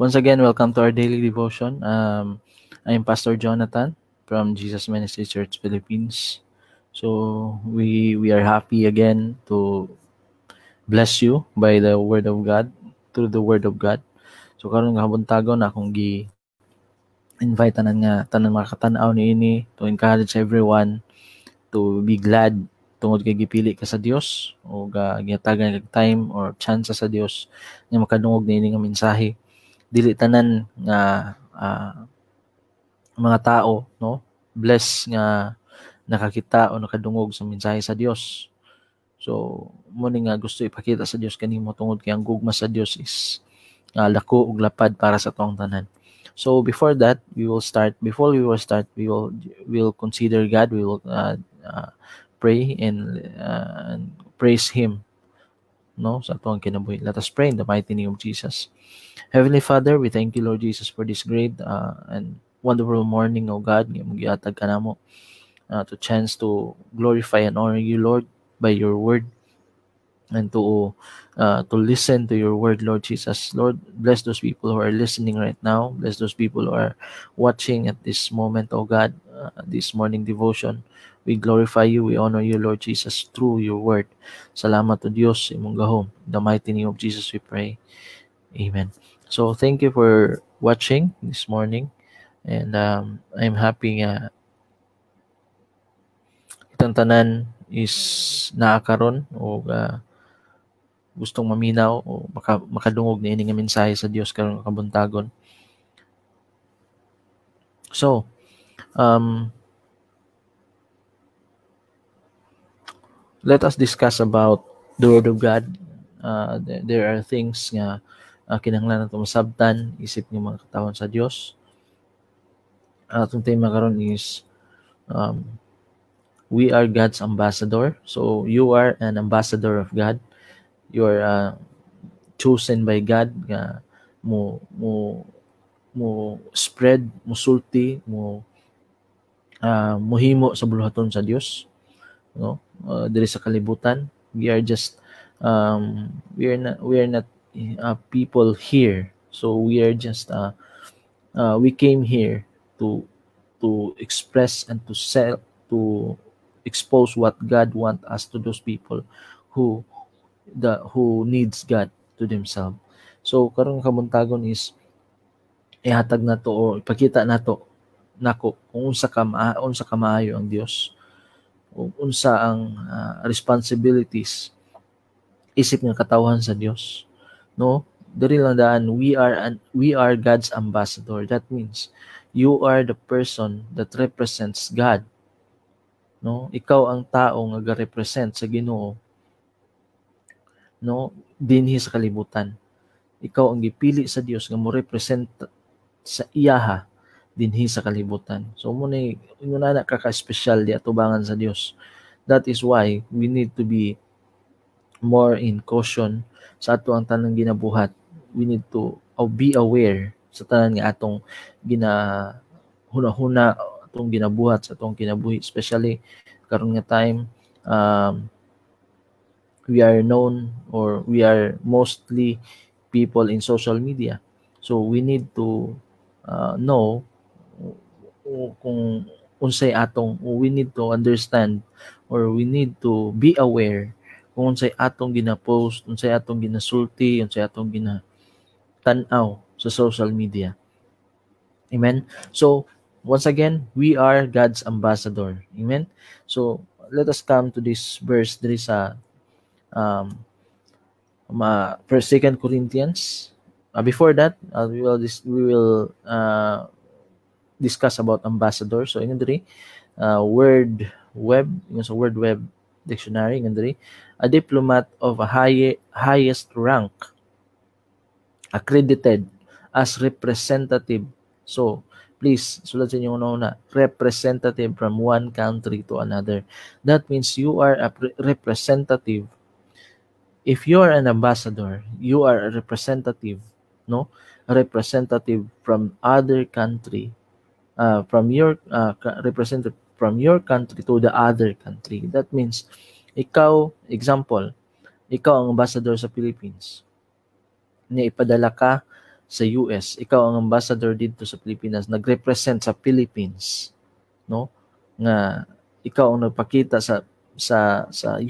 Once again, welcome to our daily devotion. I'm Pastor Jonathan from Jesus Ministry Church Philippines. So we are happy again to bless you by the Word of God, through the Word of God. So karon nga buntagon akong invite tanan mga katanaw niini to encourage everyone to be glad tungod kay gipili ka sa Dios o gihatagan kag time or chance sa Dios nga makadungog niini nga mensahe. Dili tanan nga mga tao, no, bless nga nakakita o nakadungog sa mensahe sa Dios. So mo ni nga gusto ipakita sa Dios kanimo tungod kay ang gugma sa Dios is lako ug lapad para sa tuang tanan. So before that, before we will start, we'll consider God. We will pray and praise Him, no, sa tuang kinabuhi. Let us pray in the mighty name of Jesus. Heavenly Father, we thank you, Lord Jesus, for this great and wonderful morning, O God. Magiatag ka namo to chance to glorify and honor you, Lord, by your word, and to listen to your word, Lord Jesus. Lord, bless those people who are listening right now. Bless those people who are watching at this moment, oh God, this morning devotion. We glorify you, we honor you, Lord Jesus, through your word. Salamat to Dios, imong gahom. In the mighty name of Jesus we pray. Amen. So thank you for watching this morning, and I'm happy nga itang tanan is naakaron o gustong maminaw o makadungog na ining mensahe sa Dios karon kabuntagon. So, let us discuss about the Word of God. There are things nga kinahanglan nato masabtan isip ng mga katawhan sa Dios. Atong tema karon is we are God's ambassador. So you are an ambassador of God. You are chosen by God nga mo spread, mo sulti, mohimo sa buluhaton sa Dios, no, diri sa kalibutan. We are just we are not people here. So we are just we came here to express and to expose what God wants us to those people who needs God to themselves. So karong kabuntagon is ihatag nato o ipakita nato nako kung unsa ka maayo ang Dios, o unsa ang responsibilities isip nga katawhan sa Dios, no. Diri lang daan, we are God's ambassador. That means you are the person that represents God, no. Ikaw ang tao nga ga-represent sa Ginoo, no, dinhi sa kalibutan. Ikaw ang gipili sa Dios nga mo represent sa iyaha dinhi sa kalibutan. So mo ni na kaka-special di atubangan sa Dios. That is why we need to be more in caution sa ato ang tanang ginabuhat. We need to be aware sa tanan nga atong ginahuna-huna, atong ginabuhat sa atong kinabuhi, especially karon nga time we are known or we are mostly people in social media. So we need to know kung unsay atong, we need to understand or we need to be aware kung unsay atong gina-post, unsay atong ginasulti, unsay atong ginatan-aw sa social media. Amen. So once again, we are God's ambassador. Amen. So let us come to this verse diri sa 1 2 Corinthians. Before that, we will discuss about ambassador. So ingon diri word web dictionary, ingon diri a diplomat of a highest rank accredited as representative. So please sulat sa inyo una, representative from one country to another. That means you are a representative. If you are an ambassador, you are a representative, no? A representative from other country, from your representative from your country to the other country. That means ikaw, example, ikaw ang ambassador sa Philippines. Ipadala ka sa US, ikaw ang ambassador dito sa Pilipinas, nagrepresent sa Philippines, no? Nga ikaw ang nagpakita sa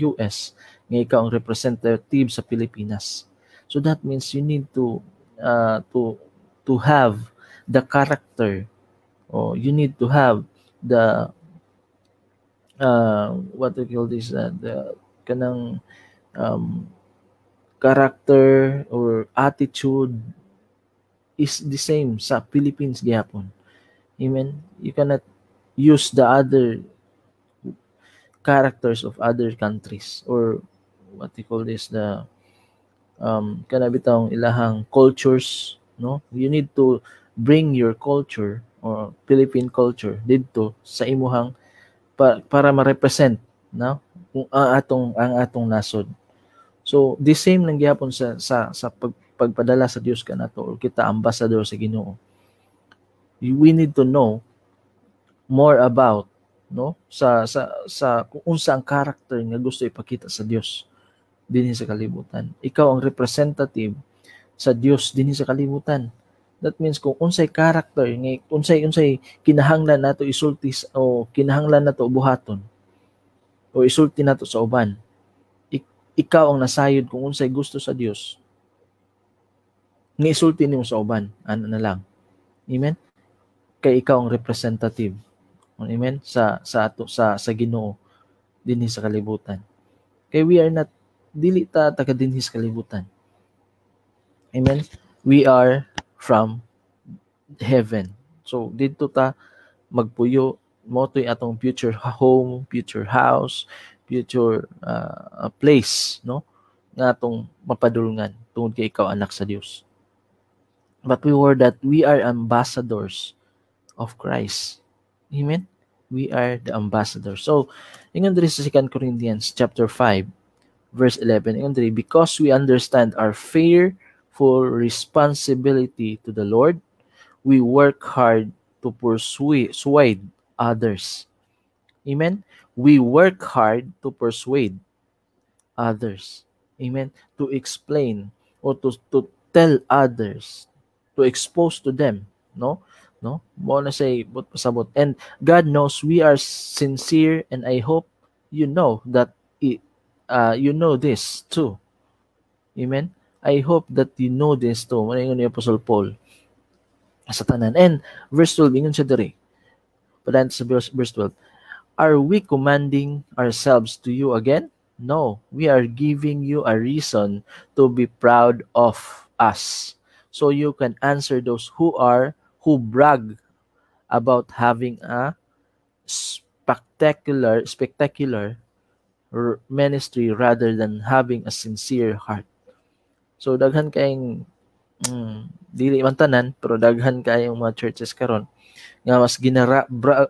US, nga ikaw ang representative sa Pilipinas. So that means you need to have the character, or you need to have the what do you call this, the kanang character or attitude is the same sa Philippines gihapon. Amen. You cannot use the other characters of other countries, or what you call this, the kana bitawng ilahang cultures, no? You need to bring your culture or Philippine culture dito sa imuhang para ma-represent, no? Kung ang atong nasod. So the same nang gihapon sa pagpadala sa Dios kanato, or kita ambassador sa Ginoo. We need to know more about, no, sa kung unsa ang character nga gusto ipakita sa Dios dinhi sa kalibutan. Ikaw ang representative sa Dios dinhi sa kalibutan. That means kung unsay character nga unsay kinahanglan nato isulti o kinahanglan nato buhaton o isulti nato sa uban, ikaw ang nasayod kung unsay gusto sa Dios nga isulti nimo sa uban, ano na lang. Amen. Kay ikaw ang representative, amen, sa Ginoo dinhi sa kalibutan. Kay we are not, dili ta taga dinhi sa kalibutan. Amen. We are from heaven. So dito ta magpuyo, mo to'y atong future home, future house, future place, no, nga atong mapadulngan tungod kay ikaw anak sa Dios. But we are ambassadors of Christ. Amen. We are the ambassadors. So ingon diri sa 2 Corinthians chapter 5 verse 11, ingon diri, because we understand our fearful responsibility to the Lord, we work hard to persuade others. Amen. We work hard to persuade others. Amen. To explain or to tell others, to expose to them, no? Mo na say but pasabot. And God knows we are sincere, and I hope you know that you know this too. Amen. I hope that you know this too. Mo ingon ni Apostle Paul sa tanan. And verse 12 ingon siya diri. Padan sa verse 12. Are we commanding ourselves to you again? No, we are giving you a reason to be proud of us, so you can answer those who brag about having a spectacular ministry rather than having a sincere heart. So daghan kayong dili man tanan, pero daghan kayong mga churches karon nga mas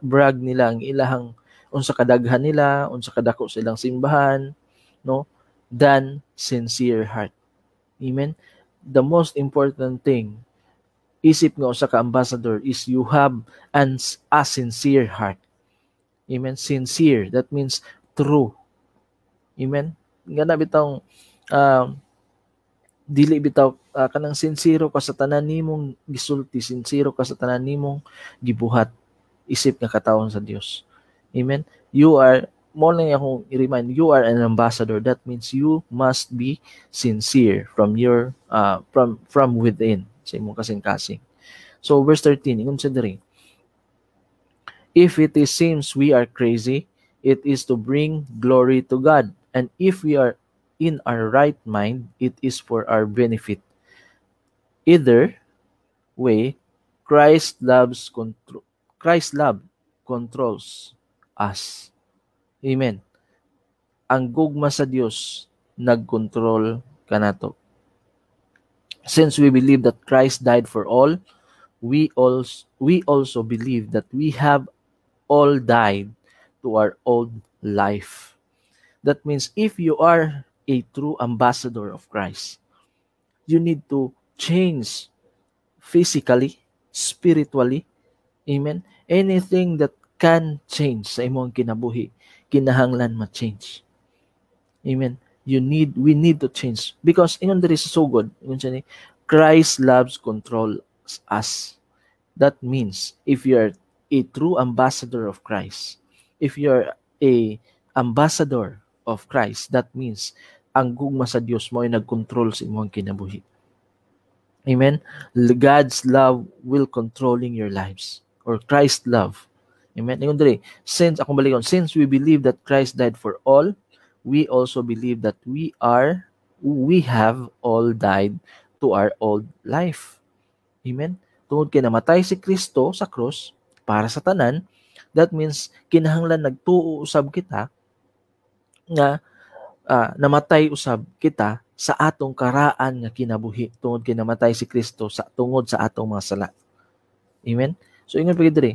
brag nila ang ilahang unsa kadaghan nila, unsa kadako sa ilang simbahan, no, than sincere heart. Amen. The most important thing, isip nga usa ka ambassador, is you have a sincere heart. Amen. Sincere, that means true. Amen. Nga na bitong dili bitaw kanang sincero ka sa tanan nimong gisulti, sincero ka sa tanan nimong gibuhat, isip nga katawon sa Dios. Amen. You are, mo lang akong i-remind, you are an ambassador. That means you must be sincere from your from within sa imong kasing-kasing. So verse 13, ingon siya diri, if it seems we are crazy, it is to bring glory to God, and if we are in our right mind, it is for our benefit. Either way, Christ's love controls us. Amen. Ang gugma sa Dios nagkontrol kanato. Since we believe that Christ died for all, we also believe that we have all died to our old life. That means if you are a true ambassador of Christ, you need to change physically, spiritually. Amen. Anything that can change sa imong kinabuhi, kinahanglan ma-change. Amen. We need to change, because ingon diri sa sugod, ingon siya ni, Christ loves controls us. That means if you're a true ambassador of Christ, if you're a ambassador of Christ, that means ang gugma sa Dios mo ay nagkontrol sa imong kinabuhi. Amen? God's love will controlling your lives, or Christ's love. Amen? Ingon diri, since we believe that Christ died for all, we also believe that we have all died to our old life. Amen? Tungod kay namatay si Kristo sa cross para sa tanan, that means kinahanglan nagtuo usab kita nga namatay usab kita sa atong karaan nga kinabuhi tungod kay namatay si Kristo tungod sa atong mga sala. Amen? So ingon pa diri,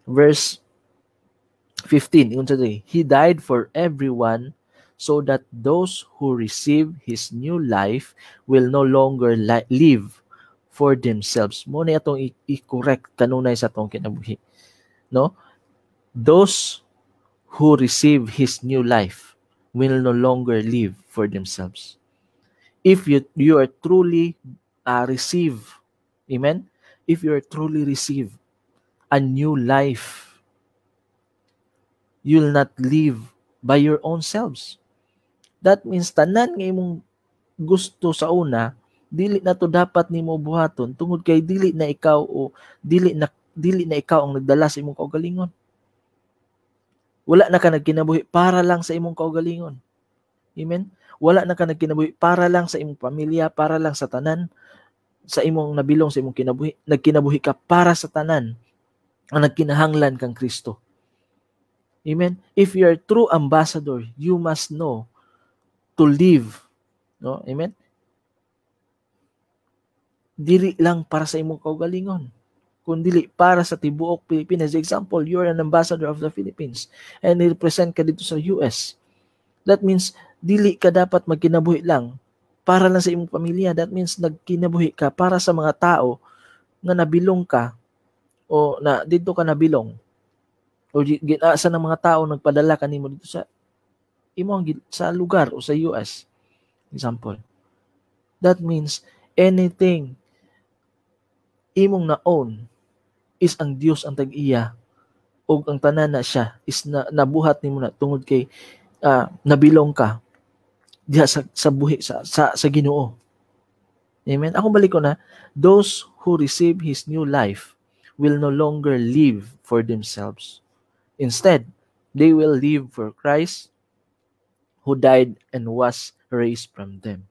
verse 15, ingon sa diri, He died for everyone so that those who receive His new life will no longer live for themselves. Mo ni atong i-correct kanunay sa atong kinabuhi. No? Those who receive His new life will no longer live for themselves. If you are truly receive, amen? If you are truly receive a new life, you'll not live by your own selves. That means tanan nga imong gusto sa una, dili na to dapat nimo buhaton tungod kay dili na ikaw ang nagdala sa imong kaugalingon. Wala na ka nagkinabuhi para lang sa imong kaugalingon. Amen? Wala na ka nagkinabuhi para lang sa imong pamilya, para lang sa tanan, sa imong nabilong sa imong kinabuhi. Nagkinabuhi ka para sa tanan ang nagkinahanglan kang Kristo. Amen? If you are true ambassador, you must know to live. No? Amen? Dili lang para sa imong kaugalingon, kundi para sa tibuok Pilipinas. Example, you're an ambassador of the Philippines and represent ka dito sa US. That means, dili ka dapat magkinabuhi lang para lang sa imong pamilya. That means, nagkinabuhi ka para sa mga tao na nabilong ka o na dito ka nabilong o ginasa ng mga tao nagpadala kanimo dito sa imong sa lugar o sa US. Example. That means, anything imong na-own is ang Dios ang tag-iya o ang tanan na siya is nabuhat nimo na tungod kay nabilong ka diha sa buhi sa Ginoo. Amen. Ako balik ko na, those who receive His new life will no longer live for themselves. Instead, they will live for Christ who died and was raised from them.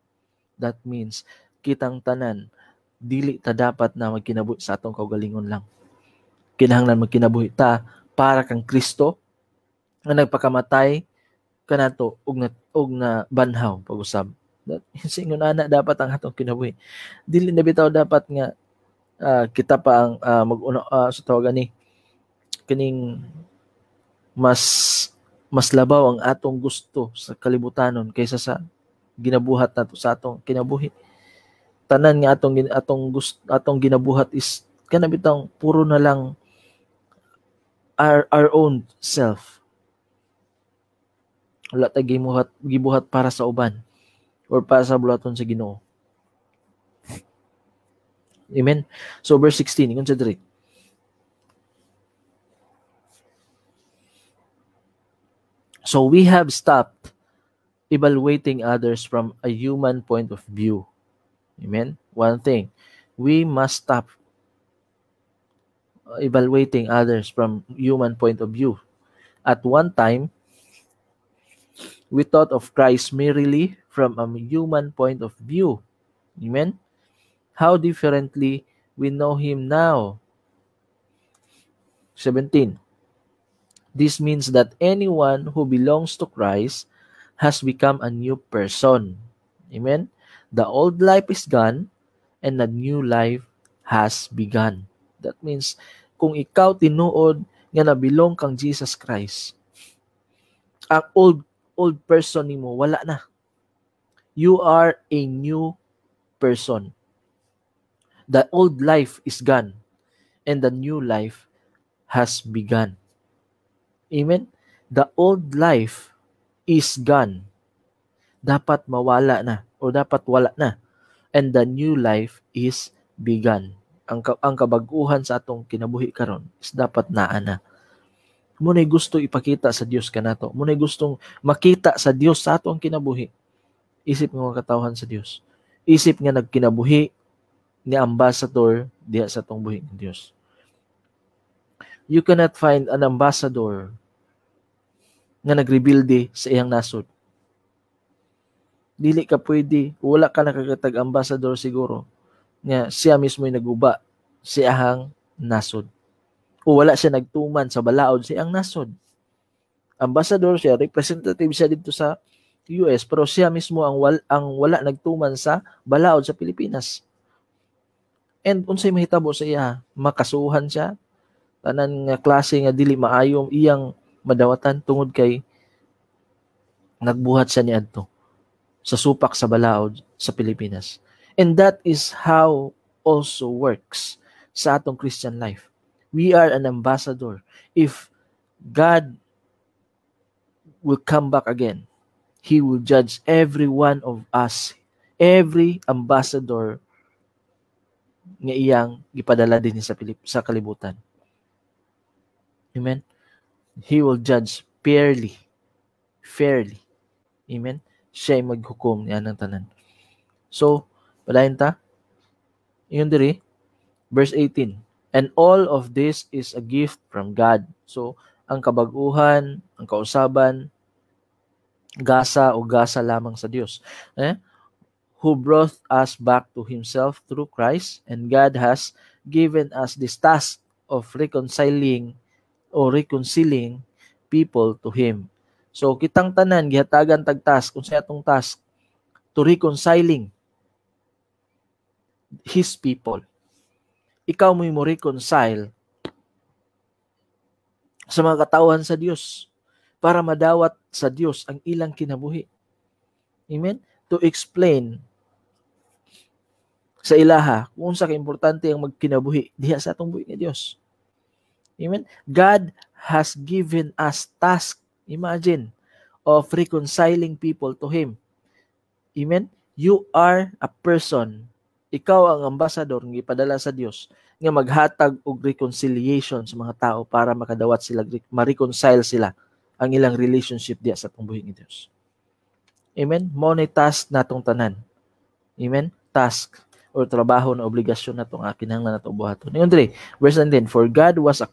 That means, kitang tanan, dili ta dapat na magkinabuhi sa atong kaugalingon lang. Kinahanglan magkinabuhi ta para kang Kristo nga nagpakamatay kanato og na banhaw pag-usab. Singon ana dapat ang atong kinabuhi. Dili na bitaw dapat nga kita pa ang mag-una sa tawagan ni kining mas labaw ang atong gusto sa kalibutanon kaysa sa ginabuhat nato sa atong kinabuhi. Tanan nga atong ginabuhat is kana bitang puro na lang our own self. Wala ta gibuhat para sa uban or para sa bulaton sa Ginoo. Amen. So verse 16, ingon sa diri. So we have stopped evaluating others from a human point of view. Amen. One thing, we must stop evaluating others from human point of view. At one time, we thought of Christ merely from a human point of view. Amen? How differently we know Him now. 17. This means that anyone who belongs to Christ has become a new person. Amen? The old life is gone and the new life has begun. That means, kung ikaw tinuod nga nabilong kang Jesus Christ, ang old person nimo wala na. You are a new person. The old life is gone and the new life has begun. Amen? The old life is gone. Dapat mawala na o dapat wala na and the new life is begun. Ang kabag-uhan sa atong kinabuhi karon is dapat naa na. Muna'y gusto ipakita sa Dios kanato. Muna'y gustong makita sa Dios sa atong kinabuhi. Isip nga mga katawhan sa Dios. Isip nga nagkinabuhi ni ambassador diha sa atong buhi ng Dios. You cannot find an ambassador nga nagrebuilde sa iyang nasod. Dili ka pwede, wala ka nakakatag ambassador siguro nga siya mismo ay naguba sa iyang nasod. O wala siya nagtuman sa balaod sa iyang nasod. Ambassador siya, representative siya dito sa US, pero siya mismo ang wala nagtuman sa balaod sa Pilipinas. And unsay mahitabo sa iya, makasuhan siya, tanan nga klase nga dili maayong iyang madawatan tungod kay nagbuhat siya niadto sa supak sa balaod sa Pilipinas. And that is how also works sa atong Christian life. We are an ambassador. If God will come back again, He will judge every one of us, every ambassador nga iyang gipadala din sa kalibutan. Amen? He will judge fairly. Amen? Siya ay maghukom niya ng tanan. So, palayan ta. Yun diri, verse 18. And all of this is a gift from God. So, ang kabag-uhan, ang kausaban, gasa lamang sa Dios. Who brought us back to Himself through Christ, and God has given us this task of reconciling people to Him. So, kitang tanan, gihatagan tag task, kung sa atong task, to reconciling His people. Ikaw mo reconcile sa mga katawhan sa Dios para madawat sa Dios ang ilang kinabuhi. Amen? To explain sa ilaha kung sa kaimportante ang magkinabuhi diha sa atong buhi nga Dios. Amen? God has given us task, imagine, of reconciling people to Him. Amen? You are a person, ikaw ang ambassador ng ipadala sa Dios nga maghatag og reconciliation sa mga tao para makadawat sila, ma-reconcile sila ang ilang relationship diya sa atong buhi nga Dios. Amen? Mao nay task natong tanan. Amen? Task or trabaho na obligasyon natong kinahanglan natong buhaton. Ngayon diri, verse 19, for God was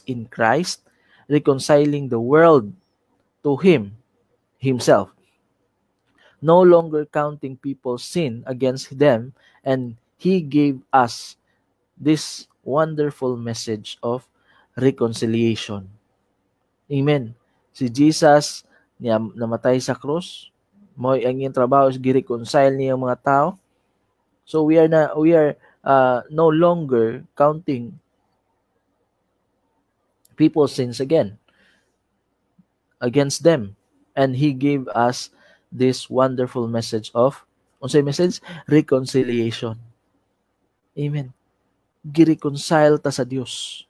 in Christ reconciling the world to Himself, no longer counting people's sin against them, and He gave us this wonderful message of reconciliation. Amen. Si Jesus niya namatay sa krus, mo ang iyang trabaho is gi-reconcile niya ang mga tao. So we are no longer counting people's sins against them, and He gave us this wonderful message of reconciliation. Amen. Gi-reconcile ta sa Dios.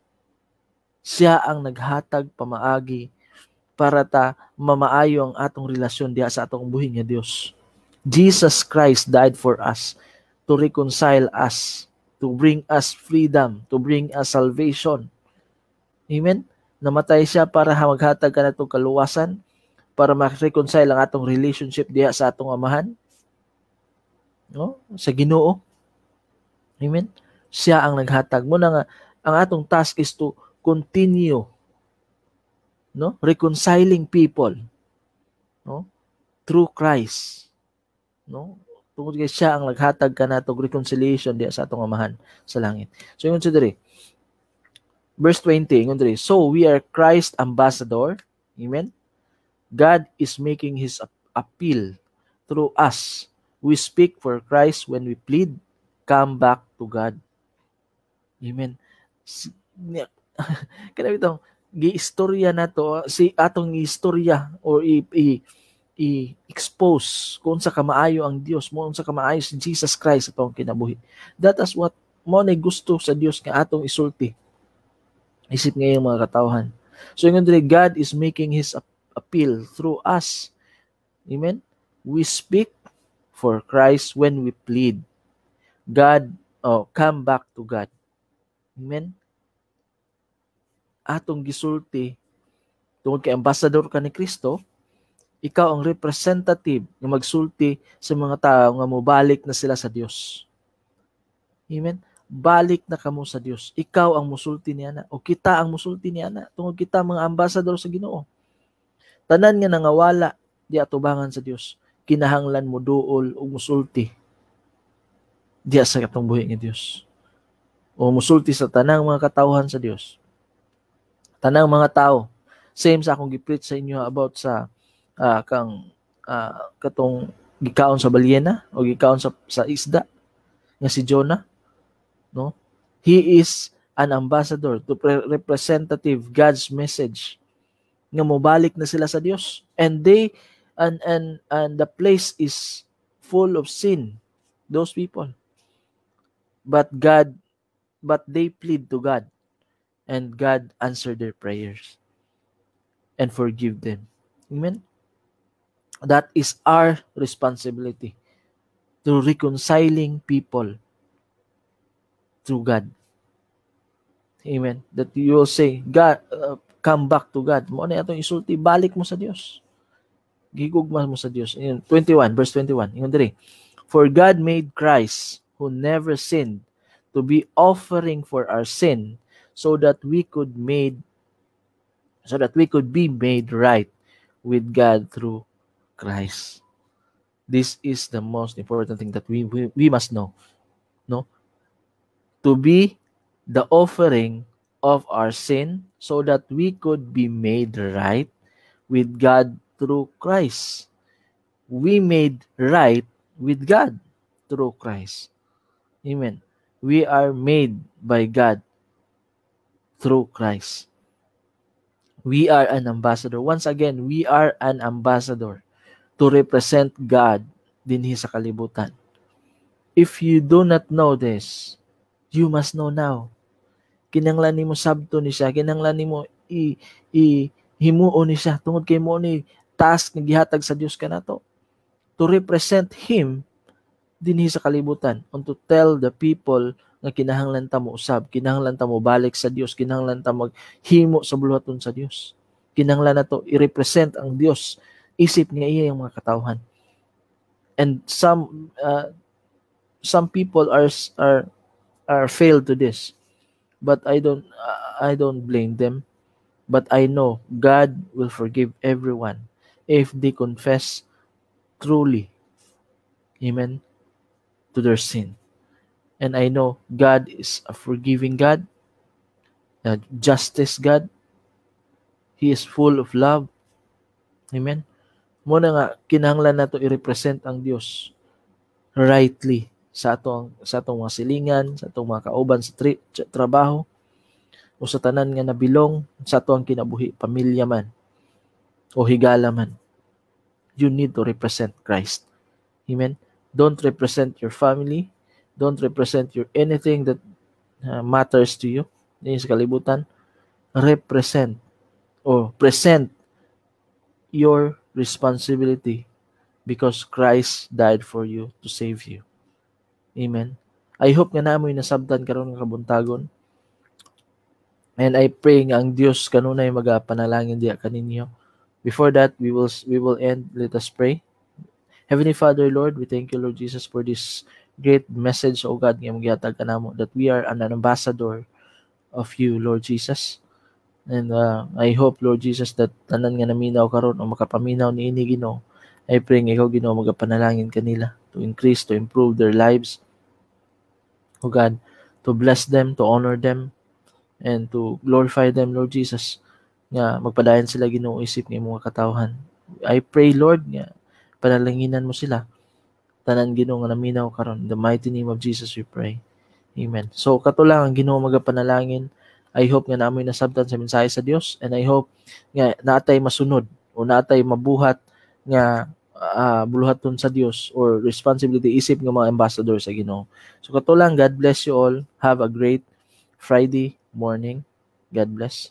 Siya ang naghatag pamaagi para ta mamaayo ang atong relasyon diha sa atong buhi nga Dios. Jesus Christ died for us to reconcile us, to bring us freedom, to bring us salvation. Amen? Namatay siya para maghatag ka na itong kaluwasan, para ma-reconcile ang atong relationship diha sa atong amahan, no? Sa Ginoo. Amen? Siya ang naghatag. Muna nga, ang atong task is to continue, no? Reconciling people, no? Through Christ, no? Tungod kay siya ang naghatag kanatong reconciliation diya sa atong amahan sa langit. So yun diri. Verse 20, yun diri. So we are Christ's ambassador. Amen. God is making His appeal through us. We speak for Christ when we plead, come back to God. Amen. Kaya itong gi-istorya na to, si atong istorya or i-expose kung sa kamaayo ang Dios mo, kung sa kamaayo si Jesus Christ atong kinabuhi. That is what mo na gusto sa Dios nga atong isulti. Isip ngayong mga katawhan. So yung diri, God is making His appeal through us. Amen? We speak for Christ when we plead. come back to God. Amen. Atong gisulti tungod kay ambassador ka ni Kristo, ikaw ang representative nga magsulti sa mga tao nga mobalik na sila sa Dios. Amen. Balik na kamo sa Dios. Ikaw ang musulti niya na o kita ang musulti niya na tungod kita mga ambassador sa Ginoo. Tanan nga nangawala di atubangan sa Dios. Kinahanglan mo duol o musulti diya sa katong buhi nga Dios. O musulti sa tanang mga katawhan sa Dios. Tanang mga tao. Same sa akong gi-preach sa inyo about sa katong gikaon sa balyena o gikaon sa isda nga si Jonah, no? He is an ambassador to representative God's message nga mobalik na sila sa Dios, and the place is full of sin, those people, but they plead to God, and God answered their prayers and forgive them. Amen. That is our responsibility, to reconciling people to God. Amen. That you will say, God, come back to God. Mo na itong isulti, balik mo sa Dios. Gigugma mo sa Dios. 21, verse 21. Ingon diri. For God made Christ, who never sinned, to be offering for our sin, so that we could be made right with God through Christ. This is the most important thing that we must know. No? To be the offering of our sin, so that we could be made right with God through Christ. We made right with God through Christ. Amen. We are made by God through Christ. We are an ambassador. Once again, we are an ambassador to represent God dinhi sa kalibutan. If you do not know this, you must know now. Kinahanglan nimo sabto ni siya, kinahanglan nimo himuo ni siya tungod kay mo ni task nga gihatag sa Dios kanato to represent him dinhi sa kalibutan, and to tell the people nga kinahanglan ta mo usab, kinahanglan ta mo balik sa Dios, kinahanglan ta maghimo sa buluhaton sa Dios. Kinahanglan nato i-represent ang Dios isip niya iya yung mga katawhan. And some people are failed to this, but I don't blame them. But I know God will forgive everyone if they confess truly, amen, to their sin. And I know God is a forgiving God, a justice God. He is full of love. Amen. Muna nga kinahanglan nato i-represent ang Dios rightly sa atong mga silingan, sa atong mga kauban sa trabaho, o sa tanan nga nabilong sa atong kinabuhi, pamilya man o higala man. You need to represent Christ. Amen. Don't represent your family. Don't represent your anything that matters to you sa kalibutan. Represent or present your responsibility, because Christ died for you to save you. Amen. I hope nga namoy nasabtan karon nga kabuntagon. And I pray nga ang Dios kanunay magapanalangin diya kaninyo. Before that, we will end. Let us pray. Heavenly Father, Lord, we thank you, Lord Jesus, for this great message, O God, nga magihatag kanamo, that we are an ambassador of you, Lord Jesus. And I hope, Lord Jesus, that tanan nga naminaw karon o makapaminaw ni ini Ginoo, I pray nga ikaw Ginoo magapanalangin kanila to increase, to improve their lives, O God, to bless them, to honor them, and to glorify them, Lord Jesus, nga magpadayon sila Ginoo isip ng mga katawhan. I pray, Lord, nga panalanginan mo sila, tanan Ginoo nga naminaw karon. In the mighty name of Jesus we pray. Amen. So kato lang ang Ginoo magapanalangin. I hope nga namoy nasabtan sa mensahe sa Dios, and I hope nga naatay masunod o naatay mabuhat nga buluhaton sa Dios or responsibility isip ng mga ambassador sa Ginoo. So kato lang, God bless you all. Have a great Friday morning. God bless.